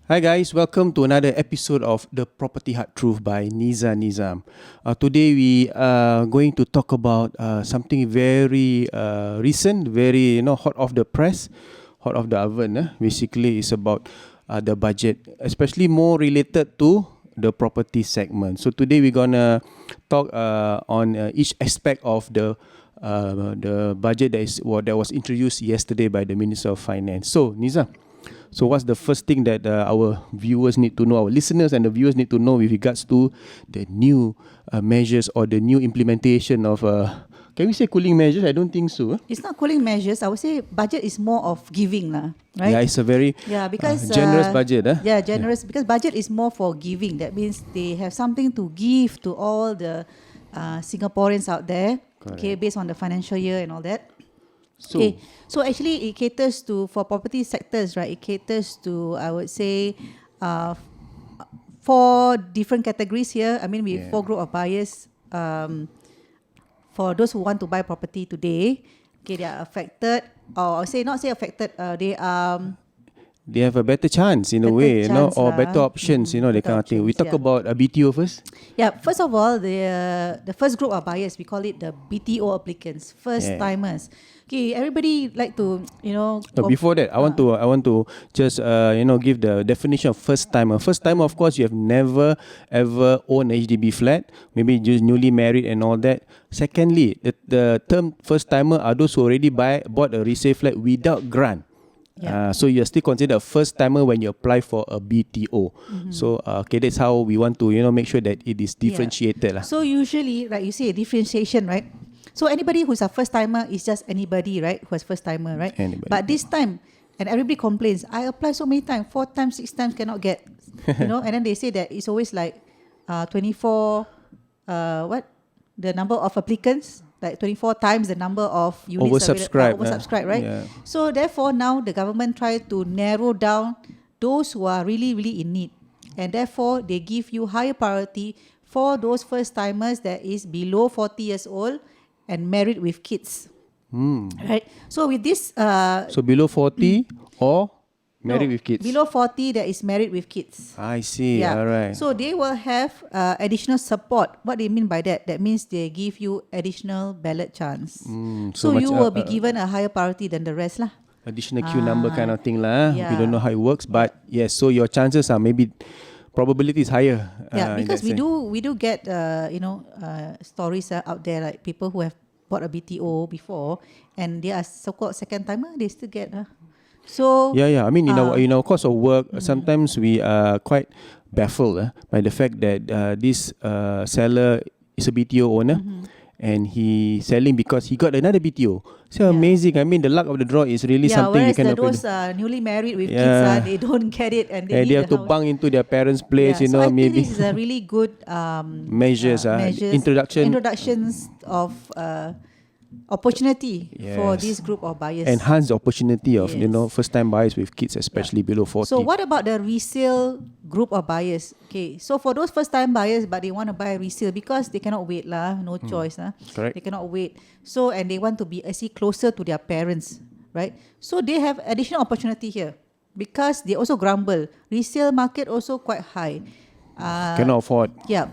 Hi guys, welcome to another episode of The Property Hard Truth by Nizam. Today we are going to talk about something very recent, very hot off the press, hot off the oven. Basically, it's about the budget, especially more related to the property segment. So today we're gonna talk on each aspect of the budget that was introduced yesterday by the Minister of Finance. So Nizam. So what's the first thing that our viewers need to know, our listeners and the viewers need to know with regards to the new measures or the new implementation of, can we say cooling measures? I don't think so. It's not cooling measures. I would say budget is more of giving, right? Yeah, it's a very because generous budget. Yeah, generous because budget is more for giving. That means they have something to give to all the Singaporeans out there. Correct. Okay, based on the financial year and all that. So actually it caters to, for property sectors, right? It caters to, I would say, 4 different categories here. I mean, we have 4 group of buyers. For those who want to buy property today, okay, they are affected, or not say affected. They have a better chance in a way, or better options, that kind of thing. We talk about BTO first. Yeah, first of all, the first group of buyers, we call it the BTO applicants, first timers. Okay, everybody like to, before that, I want to just give the definition of first timer. First timer, of course, you have never ever owned a HDB flat, maybe just newly married and all that. Secondly, the term first timer are those who already bought a resale flat without grant. Yeah. So you're still considered a first timer when you apply for a BTO. Mm-hmm. So that's how we want to make sure that it is differentiated. So usually, like you say, differentiation, right? So anybody who's a first timer is just anybody, right? Who's first timer, right? Anybody. But this time, and everybody complains, I apply so many times, 4 times, 6 times cannot get, and then they say that it's always like 24, the number of applicants, like 24 times the number of units oversubscribed, right? Yeah. So therefore now the government try to narrow down those who are really, really in need, and therefore they give you higher priority for those first timers that is below 40 years old and married with kids. Right? So with this so below 40 or married with kids? Below 40 that is married with kids. I see. Yeah. All right. So they will have additional support. What do you mean by that? That means they give you additional ballot chance. So you will be given a higher priority than the rest lah. Additional queue number kind of thing lah. Yeah. We don't know how it works, but yes. So your chances are maybe probability is higher. Yeah, because we do get stories out there, like people who have bought a BTO before and they are so-called second timer, they still get. So I mean, in our course of work, sometimes we are quite baffled by the fact that this seller is a BTO owner. And he selling because he got another BTO. So amazing. I mean, the luck of the draw is really something you cannot predict. Those newly married with kids, they don't get it, and they have to bunk into their parents' place. So I maybe think this is a really good measures, introductions of opportunity for this group of buyers. Enhance the opportunity of first time buyers with kids, especially below 40. So what about the resale group of buyers? Okay, so for those first time buyers but they want to buy resale because they cannot wait lah, no choice lah. Correct. They cannot wait. So and they want to be actually closer to their parents, right? So they have additional opportunity here because they also grumble. Resale market also quite high. Cannot afford. Yeah.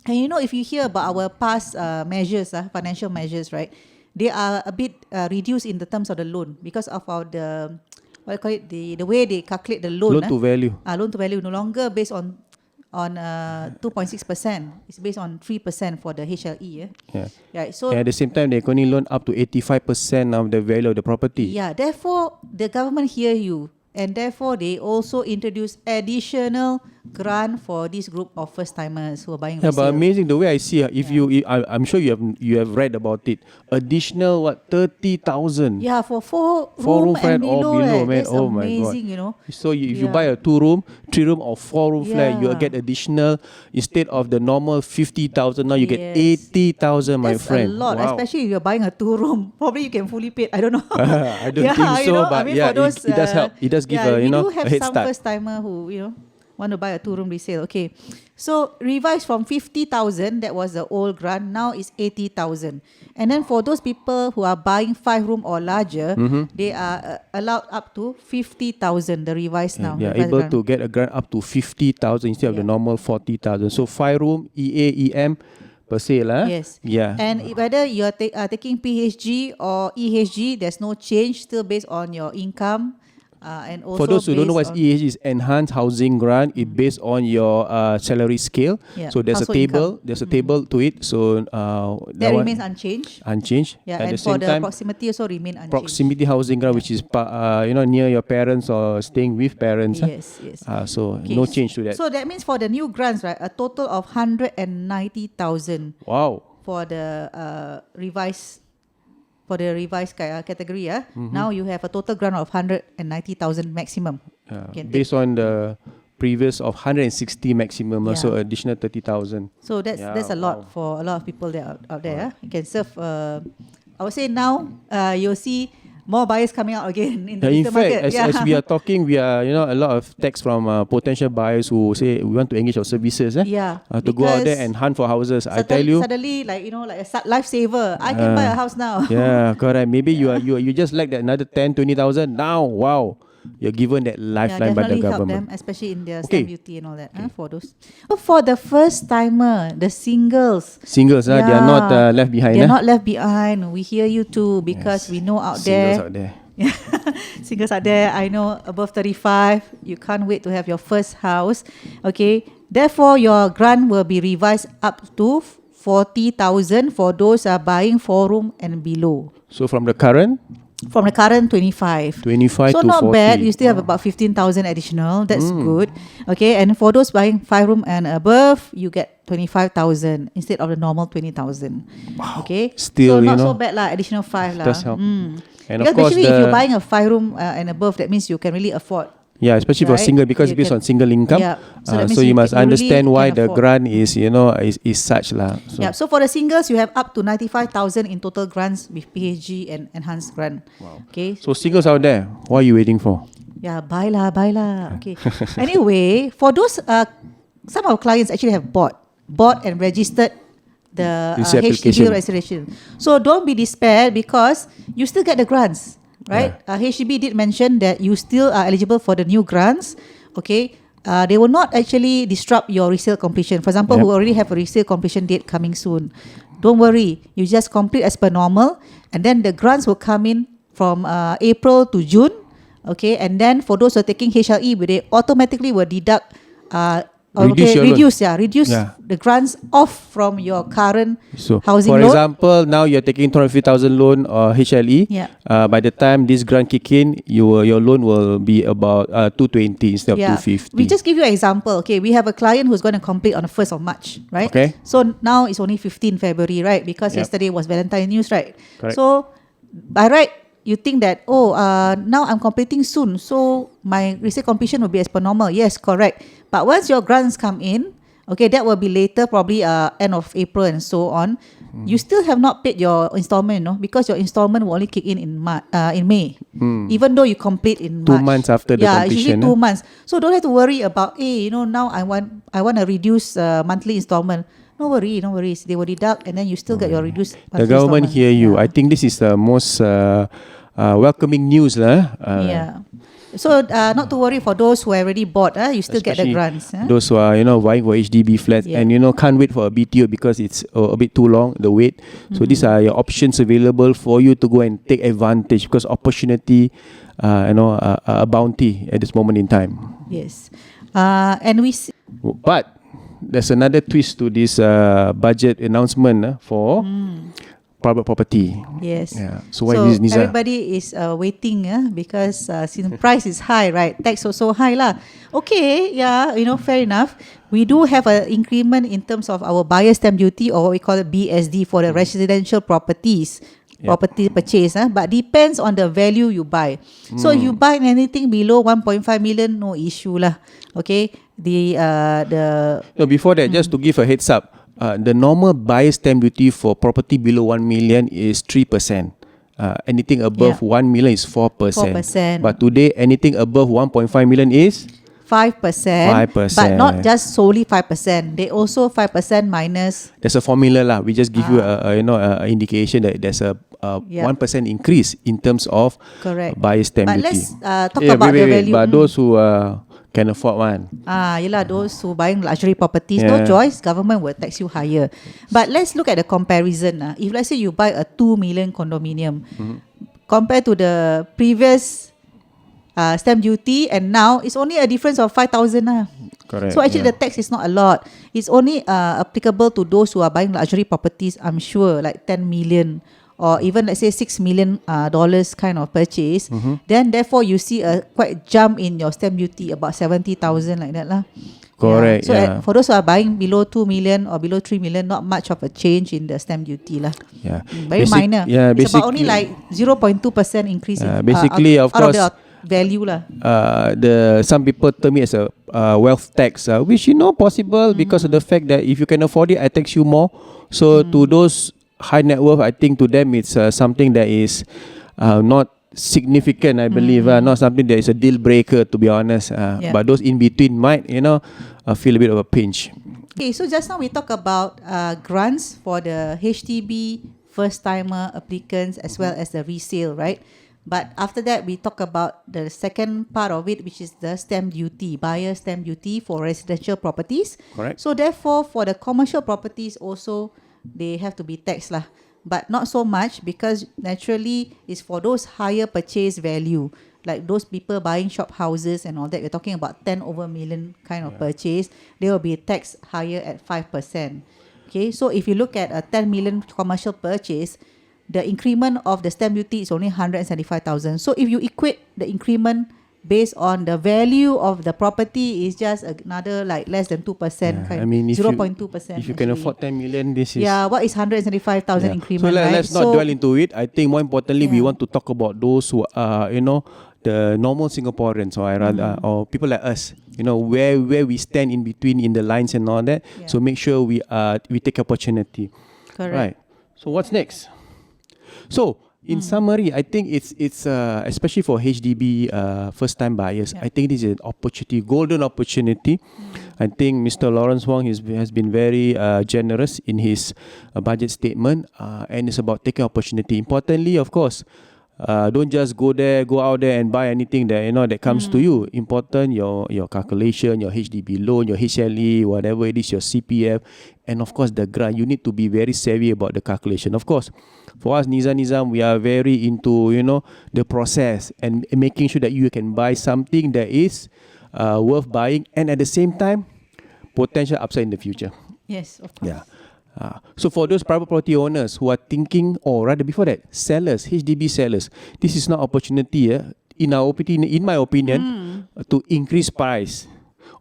And if you hear about our past measures, financial measures, right? They are a bit reduced in the terms of the loan because of the way they calculate the loan. Loan to value. Loan to value no longer based on 2.6%. It's based on 3% for the HLE. Yeah. Right. So at the same time, they can only loan up to 85% of the value of the property. Yeah. Therefore, the government hear you, and therefore they also introduce additional grant for this group of first timers who are buying resale. But amazing the way I see. I'm sure you have read about it. Additional 30,000. Yeah, for 4 room flat and below. Man. That's amazing, my God. So if you buy a 2-room, 3-room or 4-room flat, you will get additional, instead of the normal 50,000, now you get 80,000, my friend. That's a lot, especially if you're buying a 2-room. Probably you can fully pay. I don't know. I don't think so, but it does help. It does give a we do a have head some start. first timer who Want to buy a 2-room resale. Okay. So revised from 50,000, that was the old grant. Now it's 80,000. And then for those people who are buying 5-room or larger, they are allowed up to 50,000. The revised now. They are revised able grant. to get a grant up to 50,000 instead of the normal 40,000. So 5-room, EA, EM per se lah. Yes. Yeah. And whether you are taking PHG or EHG, there's no change, still based on your income. And also for those who don't know what based EHG is, Enhanced Housing Grant, it based on your salary scale. Yeah, So there's a household table. income. There's a table to it. So that remains unchanged. unchanged. Yeah, At and the for same the time, proximity also remain unchanged. proximity housing grant, which is near your parents or staying with parents. Yes, yes. So Okay, no change to that. So that means for the new grants, right, a total of 190,000 Wow. for the revised category. Now you have a total grant of 190,000 maximum. Can Based on the previous of 160 maximum, Yeah. so additional 30,000. So that's a lot for a lot of people that out there. You can serve. I would say now you'll see more buyers coming out again in the In resale fact, market. as we are talking, we are a lot of texts from potential buyers who say we want to engage our services. Yeah, To go out there because and hunt for houses. I tell you. suddenly like like a lifesaver. I can buy a house now. Yeah, correct. Maybe you just like that another 10,000-20,000 now. Wow, you're given that lifeline by the definitely help government. them, especially in their Okay. stamp duty and all that. For those. For the first timer, the singles. Singles, they are not left behind. They're not left behind. We hear you too because we know out Singles there. out there. Singles out there, I know above 35, you can't wait to have your first house. Okay, therefore your grant will be revised up to 40,000 for those are buying 4-room and below. So from the current 25. 25 So to not 40. bad. You still have about 15,000 additional. That's good. Okay, and for those buying 5-room and above, you get 25,000 instead of the normal 20,000. Wow. Okay, Still, so not so bad lah. Additional 5 lah. Does help. And because of course, especially if you're buying a 5-room and above, that means you can really afford. yeah, especially for right? single because You it's based can- on single income. Yeah. So that means So you must you really understand why can the afford. grant is is such lah. So Yeah. So for the singles, you have up to 95,000 in total grants with PHG and enhanced grant. Wow. Okay. So singles out there, what are you waiting for? Yeah, buy lah. Okay. Anyway, for those, some of our clients actually have bought and registered the Resale HDB application. registration. So don't be despaired because you still get the grants, right? HDB did mention that you still are eligible for the new grants. Okay. They will not actually disrupt your resale completion. For example, who already have a resale completion date coming soon. Don't worry. You just complete as per normal, and then the grants will come in from April to June. Okay, and then for those who are taking HLE, they automatically will deduct reduce the grants off from your current So housing for loan. example, now you're taking 250,000 loan or HLE. Yeah. By the time this grant kick in, your loan will be about 220 instead of 250. We just give you an example. Okay, we have a client who's going to complete on the 1st of March, right? Okay. So now it's only 15 February, right? Because Yep. yesterday was Valentine news, right? Correct. So by right, you think that, now I'm completing soon, so my resale completion will be as per normal. Yes, correct. But once your grants come in, okay, that will be later, probably end of April and so on. You still have not paid your installment, because your installment will only kick in May, even though you complete in 2 March. months after the Yeah, completion. usually 2 months. So don't have to worry about, now I want to reduce monthly installment. No worries. They will deduct, and then you still get your reduced monthly The government installment. hear you. Yeah. I think this is the most welcoming news lah. Yeah. So not to worry for those who already bought. You still get the Especially grants. Those who are buying for HDB flats Yeah. and can't wait for a BTO because it's a bit too long the wait. So these are your options available for you to go and take advantage because opportunity, a bounty at this moment in time. Yes. And But there's another twist to this budget announcement for private property. yes. Yeah. So why is this, Niza? everybody is waiting because since price is high, right? Tax also high lah. Okay, yeah, fair enough. We do have an increment in terms of our buyer stamp duty or what we call it BSD for the residential properties. Property purchase, but depends on the value you buy. So if you buy anything below 1.5 million, no issue lah. Okay, No, before that, just to give a heads up, the normal buyer stamp duty for property below 1 million is 3%. Anything above 1 million is 4%. 4%. But today, anything above 1.5 million is 5%, 5%. but not just solely 5%. They also 5% minus. There's a formula lah. We just give you a indication that there's a 1% increase in terms of Correct. buyer's stamp But duty. let's talk about the value. But those who can afford one. Yelah, those who buying luxury properties, no choice, government will tax you higher. But let's look at the comparison. If let's say you buy a 2 million condominium, compared to the previous stamp duty, and now it's only a difference of 5,000. Correct. So actually the tax is not a lot. It's only applicable to those who are buying luxury properties, I'm sure, like 10 million or even let's say $6 million kind of purchase. Then therefore you see a quite jump in your stamp duty, about 70,000 like that lah. Correct. So for those who are buying below 2 million or below 3 million, not much of a change in the stamp duty lah. Very minor. Yeah, it's about only like 0.2% increase in, basically, of out course, of the value lah. Some people term it as a wealth tax, which possible because of the fact that if you can afford it, I tax you more. So to those high net worth, I think to them it's something that is not significant, I believe, not something that is a deal breaker, to be honest. But those in between might, feel a bit of a pinch. Okay, so just now we talk about grants for the HDB first timer applicants as well as the resale, right? But after that, we talk about the second part of it, which is the stamp duty, buyer stamp duty for residential properties. Correct. So therefore, for the commercial properties also, they have to be taxed lah. But not so much, because naturally it's for those higher purchase value, like those people buying shop houses and all that. We're talking about 10 over million kind of purchase. They will be taxed higher at 5%. Okay, so if you look at a 10 million commercial purchase, the increment of the stamp duty is only 175,000. So if you equate the increment based on the value of the property, is just another like less than 2%, kind, I mean, 0.2%. If you can afford 10 million, this is... what is 175,000 increment, so right? let's not dwell into it. I think more importantly, we want to talk about those who are, the normal Singaporeans, or rather, or people like us, where we stand in between in the lines and all that. So make sure we take opportunity. Correct. Right. So what's next? So in summary, I think it's especially for HDB first time buyers, I think this is an opportunity, golden opportunity. I think Mr. Lawrence Wong has been very generous in his budget statement, and it's about taking opportunity. Importantly, of course, don't just go out there and buy anything that that comes to you. Important your calculation, your HDB loan, your HLE, whatever it is, your CPF, and of course the grant. You need to be very savvy about the calculation. Of course, for us Nizam, we are very into the process and making sure that you can buy something that is worth buying, and at the same time potential upside in the future. Yes, of course. So for those private property owners who are thinking, or rather before that, sellers, HDB sellers, this is not opportunity, in my opinion, to increase price,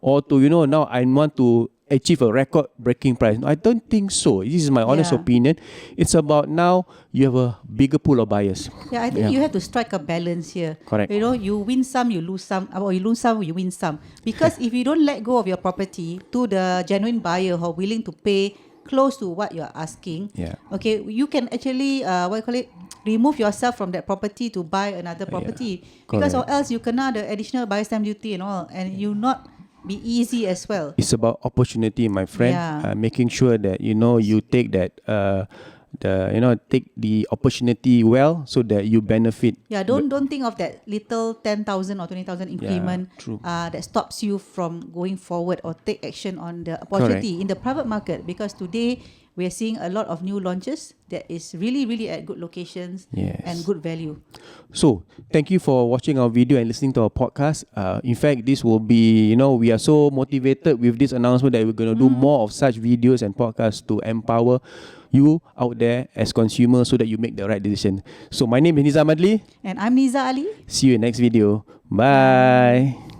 or to now I want to achieve a record breaking price. No, I don't think so. This is my honest opinion. It's about now you have a bigger pool of buyers. I think you have to strike a balance here. Correct. You win some, you lose some, or you lose some, you win some. Because if you don't let go of your property to the genuine buyer who are willing to pay close to what you're asking, okay, you can actually remove yourself from that property to buy another property, because or else you kena the additional buyer stamp duty and all, and you not be easy as well. It's about opportunity, my friend. Making sure that you take that take the opportunity well, so that you benefit. Don't think of that little 10,000 or 20,000 increment that stops you from going forward or take action on the opportunity in the private market, because today we are seeing a lot of new launches that is really, really at good locations and good value. So, thank you for watching our video and listening to our podcast. In fact, this will be, we are so motivated with this announcement that we're going to do more of such videos and podcasts to empower you out there as consumers, so that you make the right decision. So, my name is Nizam Adli. And I'm Neeza Ali. See you in next video. Bye.